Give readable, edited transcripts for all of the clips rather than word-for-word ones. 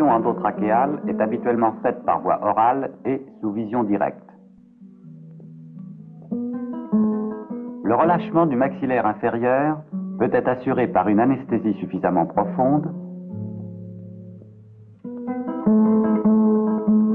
l'extraction endotrachéale est habituellement faite par voie orale et sous vision directe. Le relâchement du maxillaire inférieur peut être assuré par une anesthésie suffisamment profonde,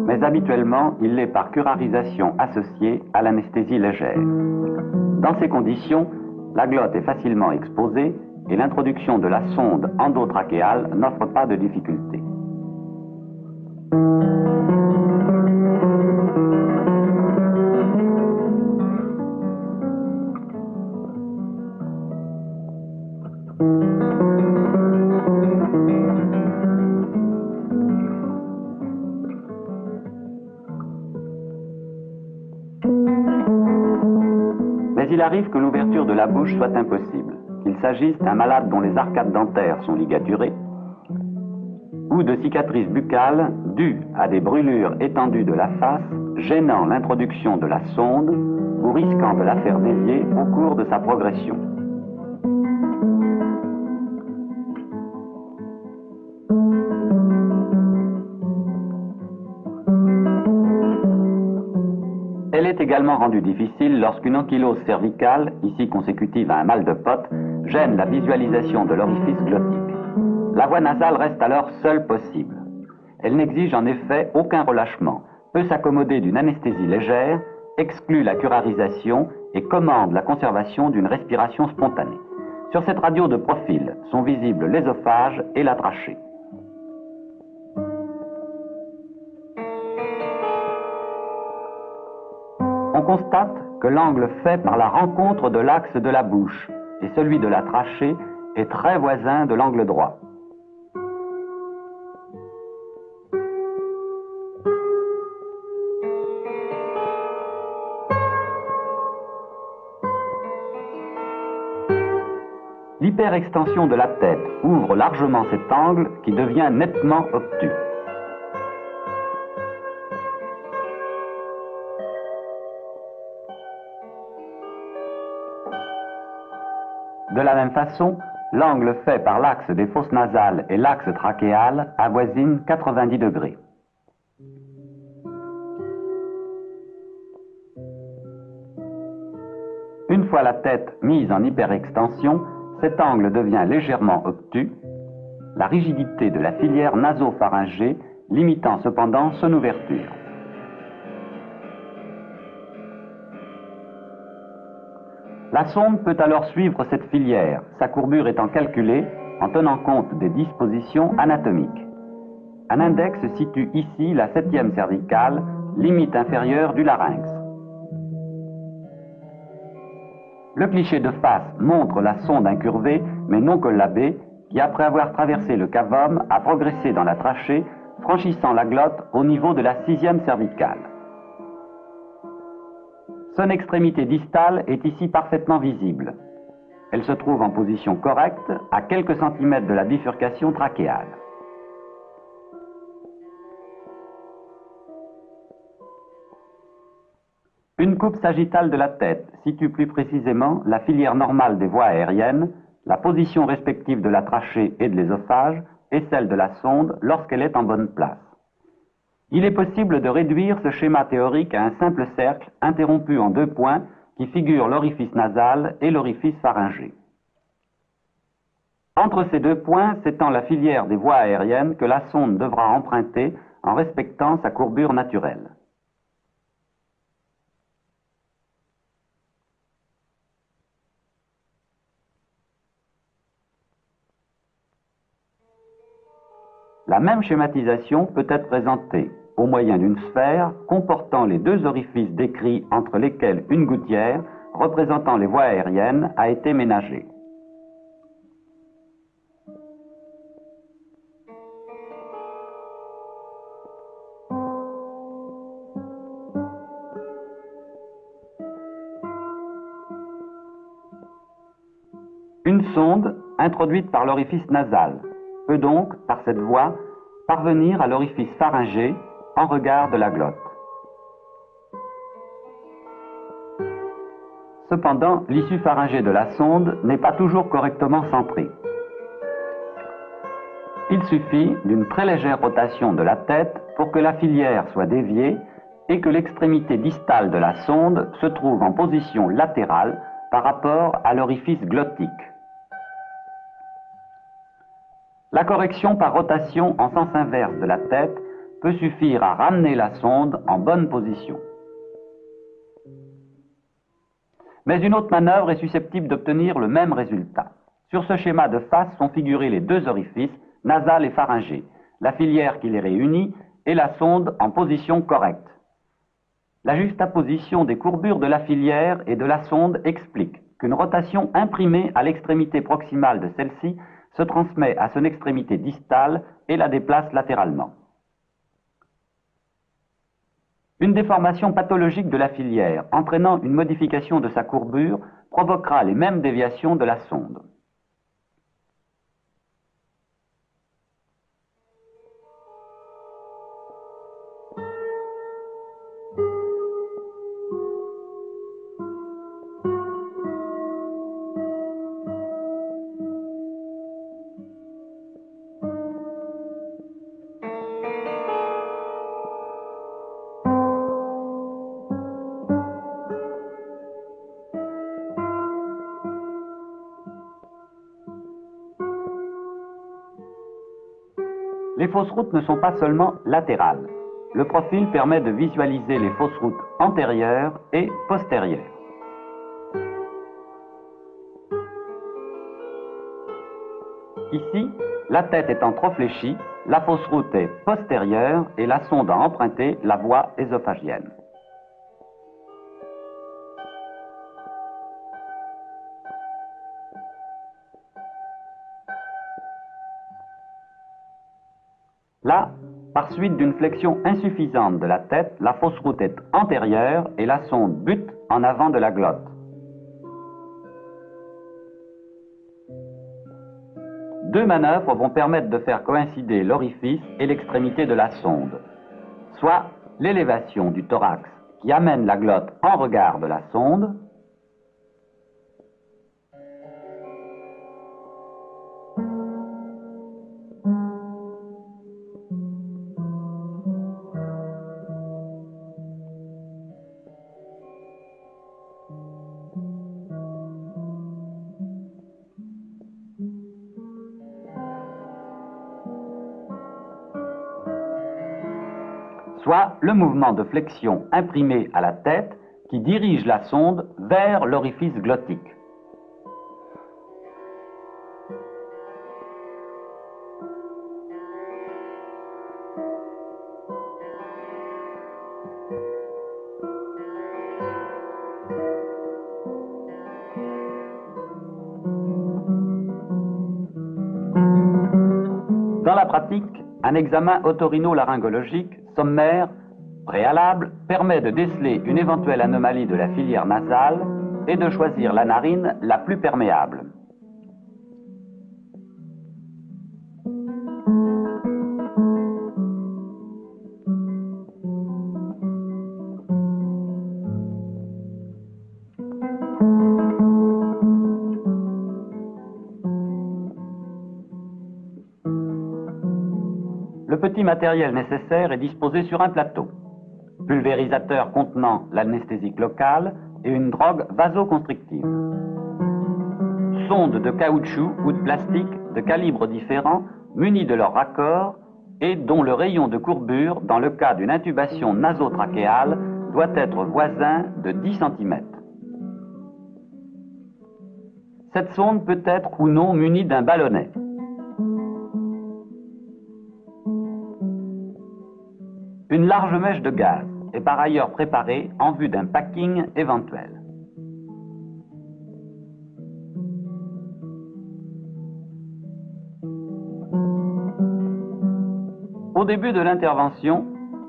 mais habituellement, il l'est par curarisation associée à l'anesthésie légère. Dans ces conditions, la glotte est facilement exposée et l'introduction de la sonde endotrachéale n'offre pas de difficulté. Mais il arrive que l'ouverture de la bouche soit impossible, qu'il s'agisse d'un malade dont les arcades dentaires sont ligaturées, ou de cicatrices buccales dues à des brûlures étendues de la face, gênant l'introduction de la sonde ou risquant de la faire dévier au cours de sa progression. Elle est également rendue difficile lorsqu'une ankylose cervicale, ici consécutive à un mal de pote, gêne la visualisation de l'orifice glottique. La voie nasale reste alors seule possible. Elle n'exige en effet aucun relâchement, peut s'accommoder d'une anesthésie légère, exclut la curarisation et commande la conservation d'une respiration spontanée. Sur cette radio de profil sont visibles l'ésophage et la trachée. On constate que l'angle fait par la rencontre de l'axe de la bouche et celui de la trachée est très voisin de l'angle droit. L'hyperextension de la tête ouvre largement cet angle qui devient nettement obtus. De la même façon, l'angle fait par l'axe des fosses nasales et l'axe trachéal avoisine 90 degrés. Une fois la tête mise en hyperextension, cet angle devient légèrement obtus, la rigidité de la filière nasopharyngée limitant cependant son ouverture. La sonde peut alors suivre cette filière, sa courbure étant calculée en tenant compte des dispositions anatomiques. Un index situe ici la 7e cervicale, limite inférieure du larynx. Le cliché de face montre la sonde incurvée, mais non collabée, qui après avoir traversé le cavum a progressé dans la trachée, franchissant la glotte au niveau de la 6e cervicale. Son extrémité distale est ici parfaitement visible. Elle se trouve en position correcte, à quelques centimètres de la bifurcation trachéale. Une coupe sagittale de la tête situe plus précisément la filière normale des voies aériennes, la position respective de la trachée et de l'ésophage et celle de la sonde lorsqu'elle est en bonne place. Il est possible de réduire ce schéma théorique à un simple cercle interrompu en 2 points qui figurent l'orifice nasal et l'orifice pharyngé. Entre ces 2 points s'étend la filière des voies aériennes que la sonde devra emprunter en respectant sa courbure naturelle. La même schématisation peut être présentée au moyen d'une sphère comportant les 2 orifices décrits entre lesquels une gouttière représentant les voies aériennes a été ménagée. Une sonde introduite par l'orifice nasal peut donc, par cette voie, parvenir à l'orifice pharyngé en regard de la glotte. Cependant, l'issue pharyngée de la sonde n'est pas toujours correctement centrée. Il suffit d'une très légère rotation de la tête pour que la filière soit déviée et que l'extrémité distale de la sonde se trouve en position latérale par rapport à l'orifice glottique. La correction par rotation en sens inverse de la tête peut suffire à ramener la sonde en bonne position. Mais une autre manœuvre est susceptible d'obtenir le même résultat. Sur ce schéma de face sont figurés les deux orifices, nasal et pharyngé, la filière qui les réunit et la sonde en position correcte. La juxtaposition des courbures de la filière et de la sonde explique qu'une rotation imprimée à l'extrémité proximale de celle-ci se transmet à son extrémité distale et la déplace latéralement. Une déformation pathologique de la filière entraînant une modification de sa courbure provoquera les mêmes déviations de la sonde. Les fausses routes ne sont pas seulement latérales. Le profil permet de visualiser les fausses routes antérieures et postérieures. Ici, la tête étant trop fléchie, la fausse route est postérieure et la sonde a emprunté la voie ésophagienne. Là, par suite d'une flexion insuffisante de la tête, la fausse route est antérieure et la sonde bute en avant de la glotte. Deux manœuvres vont permettre de faire coïncider l'orifice et l'extrémité de la sonde, soit l'élévation du thorax qui amène la glotte en regard de la sonde, soit le mouvement de flexion imprimé à la tête qui dirige la sonde vers l'orifice glottique. Dans la pratique, un examen otorino-laryngologique sommaire, préalable, permet de déceler une éventuelle anomalie de la filière nasale et de choisir la narine la plus perméable. Le petit matériel nécessaire est disposé sur un plateau. Pulvérisateur contenant l'anesthésique locale et une drogue vasoconstrictive. Sondes de caoutchouc ou de plastique de calibres différents munies de leur raccord et dont le rayon de courbure, dans le cas d'une intubation nasotrachéale, doit être voisin de 10 cm. Cette sonde peut être ou non munie d'un ballonnet. Une large mèche de gaz est par ailleurs préparée en vue d'un packing éventuel. Au début de l'intervention,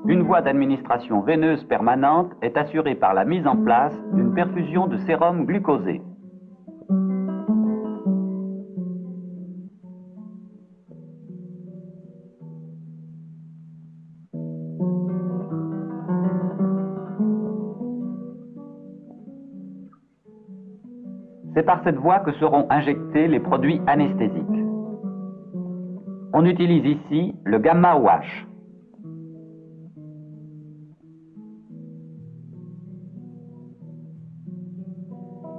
une voie d'administration veineuse permanente est assurée par la mise en place d'une perfusion de sérum glucosé. C'est par cette voie que seront injectés les produits anesthésiques. On utilise ici le gamma wash.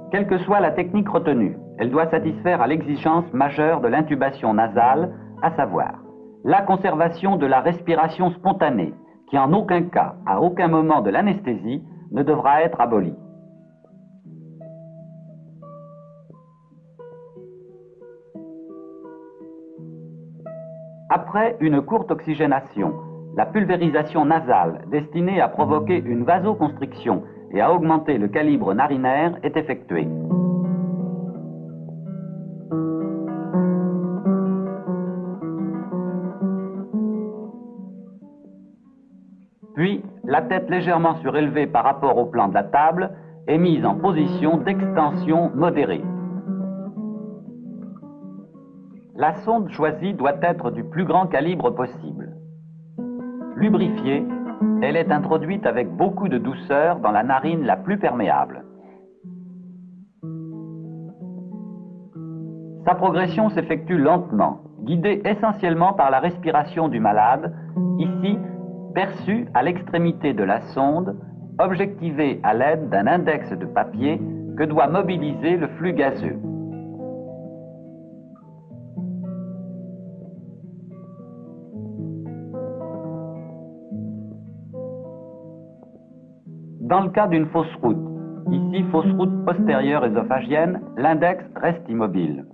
Quelle que soit la technique retenue, elle doit satisfaire à l'exigence majeure de l'intubation nasale, à savoir la conservation de la respiration spontanée, qui en aucun cas, à aucun moment de l'anesthésie, ne devra être abolie. Après une courte oxygénation, la pulvérisation nasale destinée à provoquer une vasoconstriction et à augmenter le calibre narinaire est effectuée. Puis, la tête légèrement surélevée par rapport au plan de la table est mise en position d'extension modérée. La sonde choisie doit être du plus grand calibre possible. Lubrifiée, elle est introduite avec beaucoup de douceur dans la narine la plus perméable. Sa progression s'effectue lentement, guidée essentiellement par la respiration du malade, ici perçue à l'extrémité de la sonde, objectivée à l'aide d'un index de papier que doit mobiliser le flux gazeux. Dans le cas d'une fausse route, ici fausse route postérieure ésophagienne, l'index reste immobile.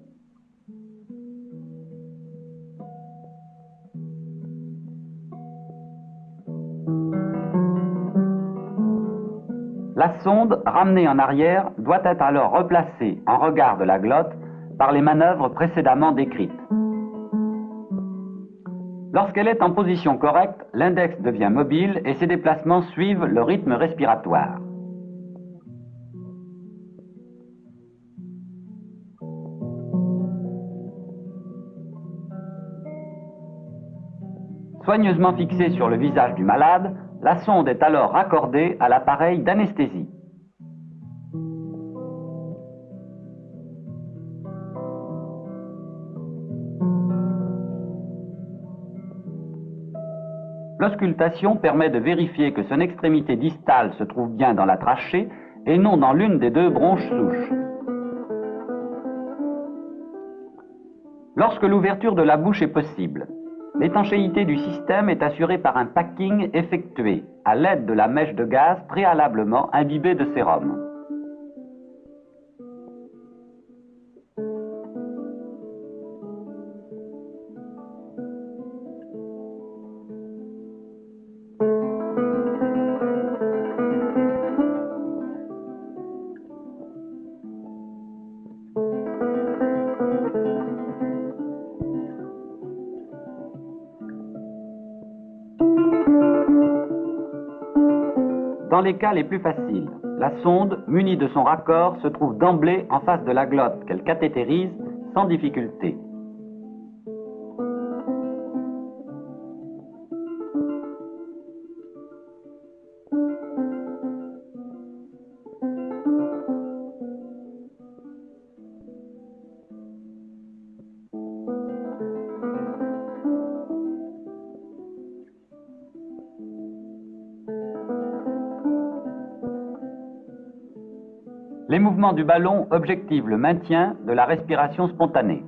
La sonde, ramenée en arrière, doit être alors replacée en regard de la glotte par les manœuvres précédemment décrites. Lorsqu'elle est en position correcte, l'index devient mobile et ses déplacements suivent le rythme respiratoire. Soigneusement fixée sur le visage du malade, la sonde est alors raccordée à l'appareil d'anesthésie. L'auscultation permet de vérifier que son extrémité distale se trouve bien dans la trachée et non dans l'une des deux bronches souches. Lorsque l'ouverture de la bouche est possible, l'étanchéité du système est assurée par un packing effectué à l'aide de la mèche de gaz préalablement imbibée de sérum. Dans les cas les plus faciles, la sonde, munie de son raccord, se trouve d'emblée en face de la glotte qu'elle cathétérise sans difficulté. Les mouvements du ballon objectivent le maintien de la respiration spontanée.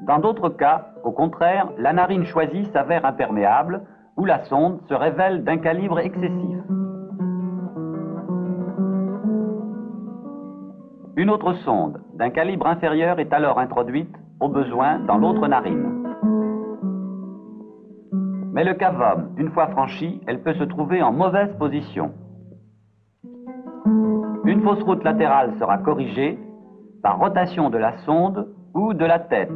Dans d'autres cas, au contraire, la narine choisie s'avère imperméable ou la sonde se révèle d'un calibre excessif. Une autre sonde d'un calibre inférieur est alors introduite, au besoin, dans l'autre narine. Mais le cavum, une fois franchi, elle peut se trouver en mauvaise position. Une fausse route latérale sera corrigée par rotation de la sonde ou de la tête.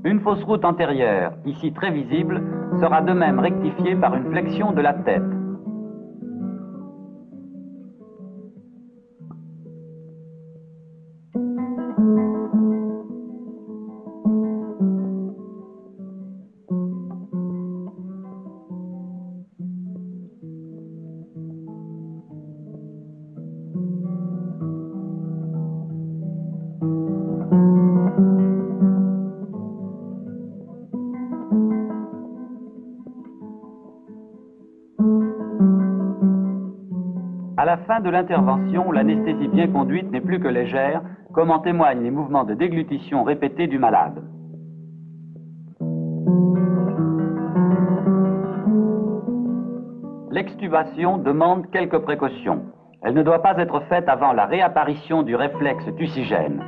Une fausse route antérieure, ici très visible, sera de même rectifié par une flexion de la tête. À la fin de l'intervention, l'anesthésie bien conduite n'est plus que légère, comme en témoignent les mouvements de déglutition répétés du malade. L'extubation demande quelques précautions. Elle ne doit pas être faite avant la réapparition du réflexe tucigène.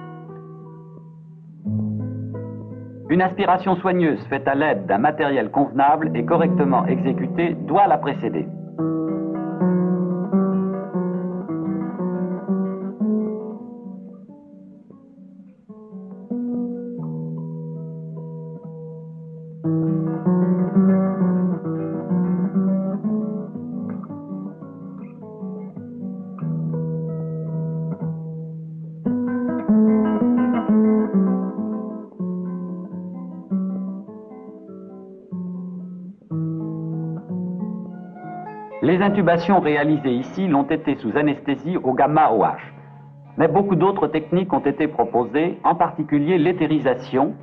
Une aspiration soigneuse faite à l'aide d'un matériel convenable et correctement exécutée doit la précéder. Les intubations réalisées ici l'ont été sous anesthésie au gamma-OH. Mais beaucoup d'autres techniques ont été proposées, en particulier l'éthérisation,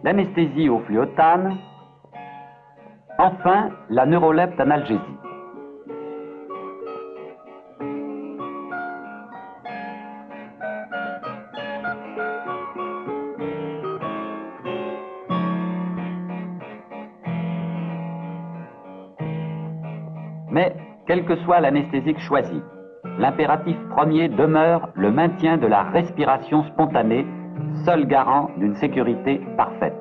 l'anesthésie au fluotane, enfin la neuroleptanalgésie. Mais, quelle que soit l'anesthésique choisie, l'impératif premier demeure le maintien de la respiration spontanée, seul garant d'une sécurité parfaite.